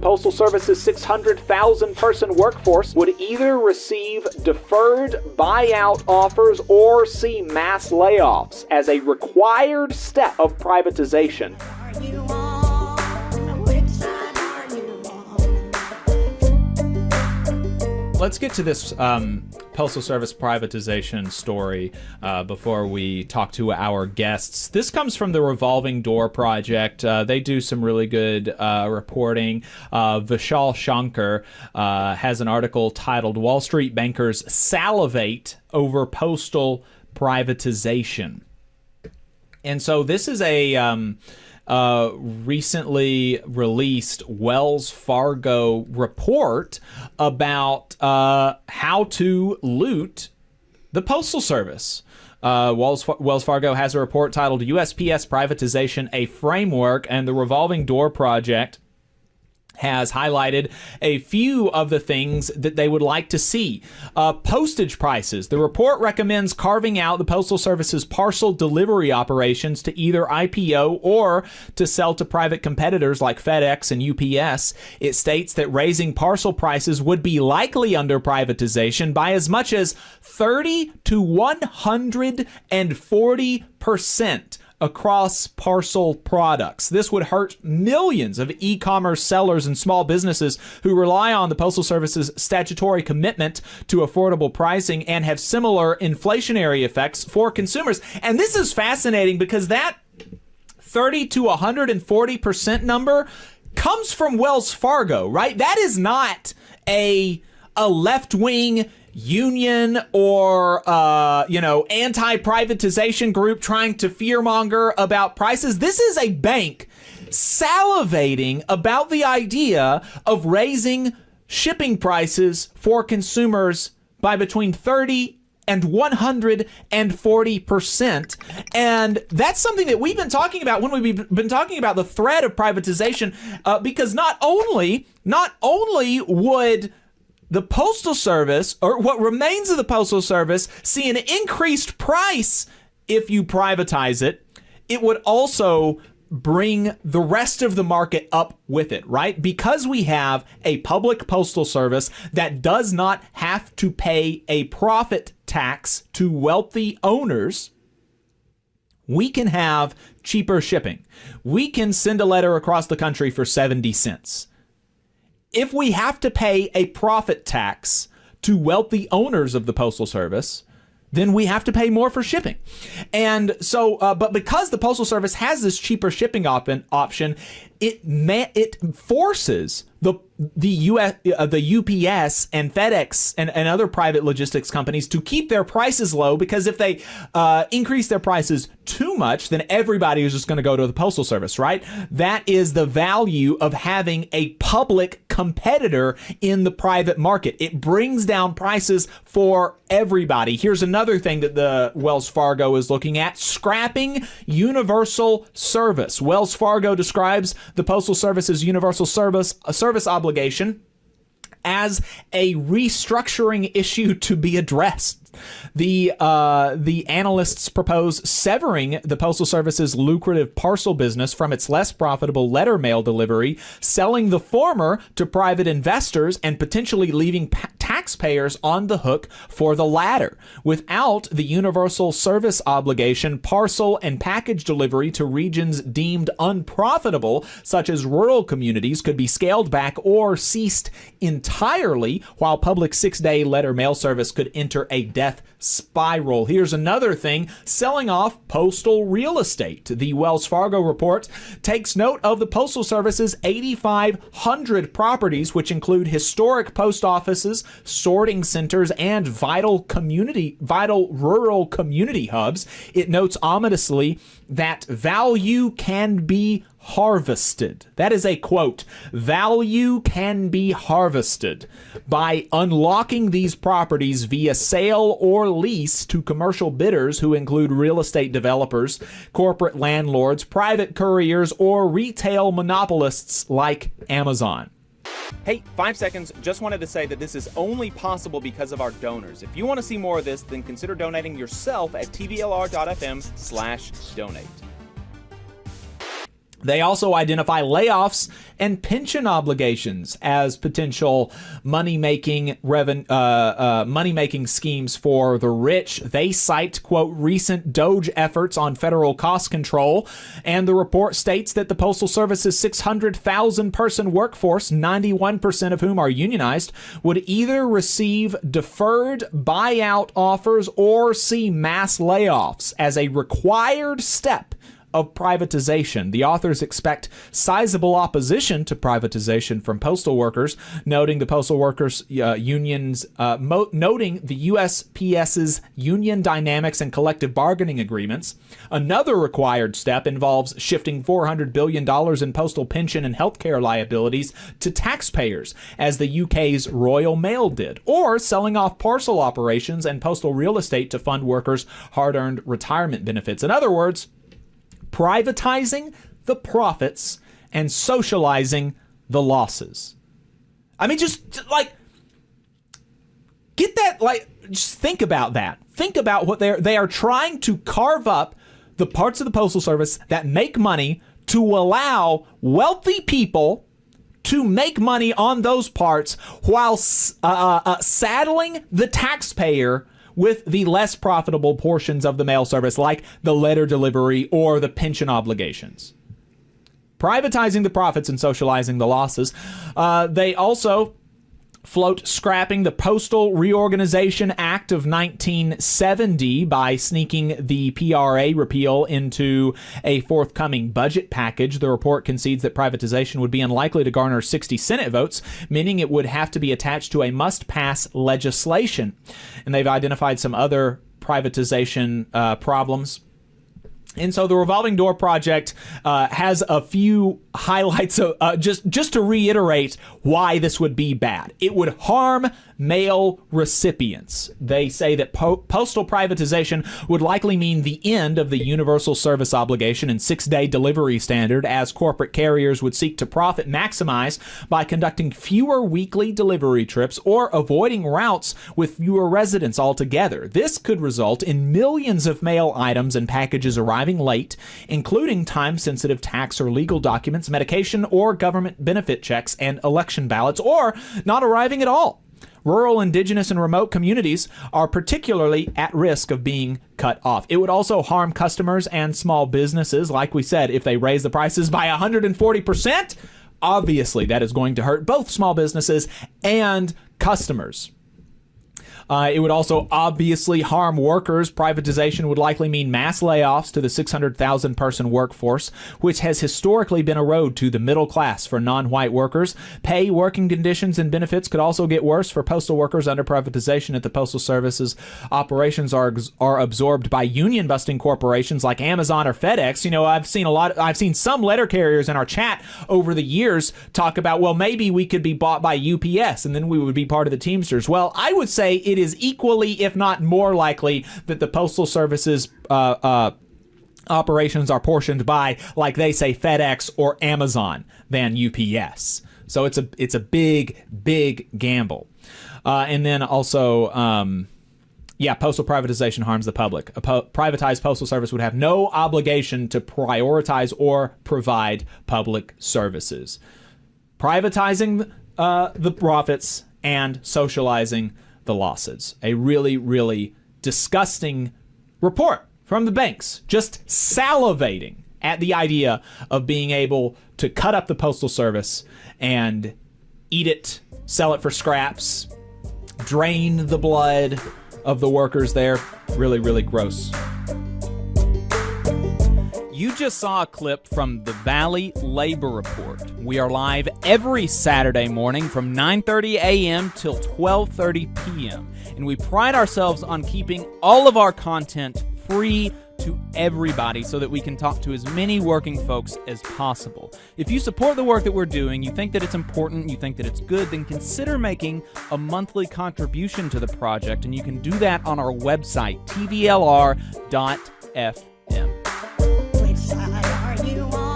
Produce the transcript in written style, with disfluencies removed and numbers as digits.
Postal Service's 600,000 person workforce would either receive deferred buyout offers or see mass layoffs as a required step of privatization. Let's get to this Postal Service privatization story before we talk to our guests. This comes from the Revolving Door Project. They do some really good reporting. Vishal Shankar has an article titled "Wall Street Bankers Salivate Over Postal Privatization." And so this is a recently released Wells Fargo report about how to loot the Postal Service. Wells Fargo has a report titled USPS Privatization, a Framework, and the Revolving Door Project has highlighted a few of the things that they would like to see. Postage prices. The report recommends carving out the Postal Service's parcel delivery operations to either IPO or to sell to private competitors like FedEx and UPS. It states that raising parcel prices would be likely under privatization by as much as 30 to 140% across parcel products. This would hurt millions of e-commerce sellers and small businesses who rely on the Postal Service's statutory commitment to affordable pricing and have similar inflationary effects for consumers. And this is fascinating because that 30 to 140% number comes from Wells Fargo, right? That is not a left-wing union or anti-privatization group trying to fearmonger about prices. This is a bank salivating about the idea of raising shipping prices for consumers by between 30 and 140%. And that's something that we've been talking about when we've been talking about the threat of privatization, because not only would the Postal Service, or what remains of the Postal Service, see an increased price if you privatize it, it would also bring the rest of the market up with it, right? Because we have a public postal service that does not have to pay a profit tax to wealthy owners, we can have cheaper shipping. We can send a letter across the country for 70 cents. If we have to pay a profit tax to wealthy owners of the Postal Service, then we have to pay more for shipping. And so, but because the Postal Service has this cheaper shipping option, it forces the UPS and FedEx and other private logistics companies to keep their prices low, because if they increase their prices too much, then everybody is just going to go to the Postal Service, right? That is the value of having a public competitor in the private market. It brings down prices for everybody. Here's another thing that the Wells Fargo is looking at: scrapping universal service. Wells Fargo describes the Postal Service's universal service obligation as a restructuring issue to be addressed. The analysts propose severing the Postal Service's lucrative parcel business from its less profitable letter mail delivery, selling the former to private investors, and potentially leaving taxpayers on the hook for the latter. Without the universal service obligation, parcel and package delivery to regions deemed unprofitable, such as rural communities, could be scaled back or ceased entirely, while public 6-day letter mail service could enter a death spiral. Here's another thing: selling off postal real estate. The Wells Fargo report takes note of the Postal Service's 8,500 properties, which include historic post offices, sorting centers, and vital rural community hubs. It notes ominously that value can be harvested. That is a quote. Value can be harvested by unlocking these properties via sale or lease to commercial bidders who include real estate developers, corporate landlords, private couriers, or retail monopolists like Amazon. Hey, 5 seconds. Just wanted to say that this is only possible because of our donors. If you want to see more of this, then consider donating yourself at tvlr.fm/donate. They also identify layoffs and pension obligations as potential money-making schemes for the rich. They cite, quote, recent DOGE efforts on federal cost control, and the report states that the Postal Service's 600,000-person workforce, 91% of whom are unionized, would either receive deferred buyout offers or see mass layoffs as a required step of privatization. The authors expect sizable opposition to privatization from postal workers, noting the postal workers unions, noting the USPS's union dynamics and collective bargaining agreements. Another required step involves shifting $400 billion in postal pension and healthcare liabilities to taxpayers, as the UK's Royal Mail did, or selling off parcel operations and postal real estate to fund workers' hard-earned retirement benefits. In other words, privatizing the profits and socializing the losses. I mean, just get that, just think about that. Think about what they are trying to carve up the parts of the Postal Service that make money to allow wealthy people to make money on those parts while saddling the taxpayer with the less profitable portions of the mail service, like the letter delivery or the pension obligations. Privatizing the profits and socializing the losses. They also float scrapping the Postal Reorganization Act of 1970 by sneaking the PRA repeal into a forthcoming budget package. The report concedes that privatization would be unlikely to garner 60 Senate votes, meaning it would have to be attached to a must-pass legislation. And they've identified some other privatization problems. And so the Revolving Door Project has a few highlights of, just to reiterate why this would be bad. It would harm mail recipients. They say that postal privatization would likely mean the end of the universal service obligation and 6-day delivery standard, as corporate carriers would seek to profit maximize by conducting fewer weekly delivery trips or avoiding routes with fewer residents altogether. This could result in millions of mail items and packages arriving late, including time-sensitive tax or legal documents, medication or government benefit checks, and election ballots, or not arriving at all. Rural, indigenous, and remote communities are particularly at risk of being cut off. It would also harm customers and small businesses. Like we said, if they raise the prices by 140%, obviously that is going to hurt both small businesses and customers. It would also obviously harm workers. Privatization would likely mean mass layoffs to the 600,000-person workforce, which has historically been a road to the middle class for non-white workers. Pay, working conditions, and benefits could also get worse for postal workers under privatization if the Postal Service's operations are absorbed by union-busting corporations like Amazon or FedEx. You know, I've seen some letter carriers in our chat over the years talk about, well, maybe we could be bought by UPS and then we would be part of the Teamsters. Well, I would say it is equally, if not more likely, that the Postal Service's operations are portioned by, like they say, FedEx or Amazon than UPS. So it's a big gamble. And then also, postal privatization harms the public. A privatized postal service would have no obligation to prioritize or provide public services. Privatizing the profits and socializing the losses. A really, really disgusting report from the banks, just salivating at the idea of being able to cut up the postal service and eat it, sell it for scraps, drain the blood of the workers there. Really, really gross. You just saw a clip from the Valley Labor Report. We are live every Saturday morning from 9:30 a.m. till 12:30 p.m. And we pride ourselves on keeping all of our content free to everybody so that we can talk to as many working folks as possible. If you support the work that we're doing, you think that it's important, you think that it's good, then consider making a monthly contribution to the project, and you can do that on our website, tvlr.fm. Which side are you on?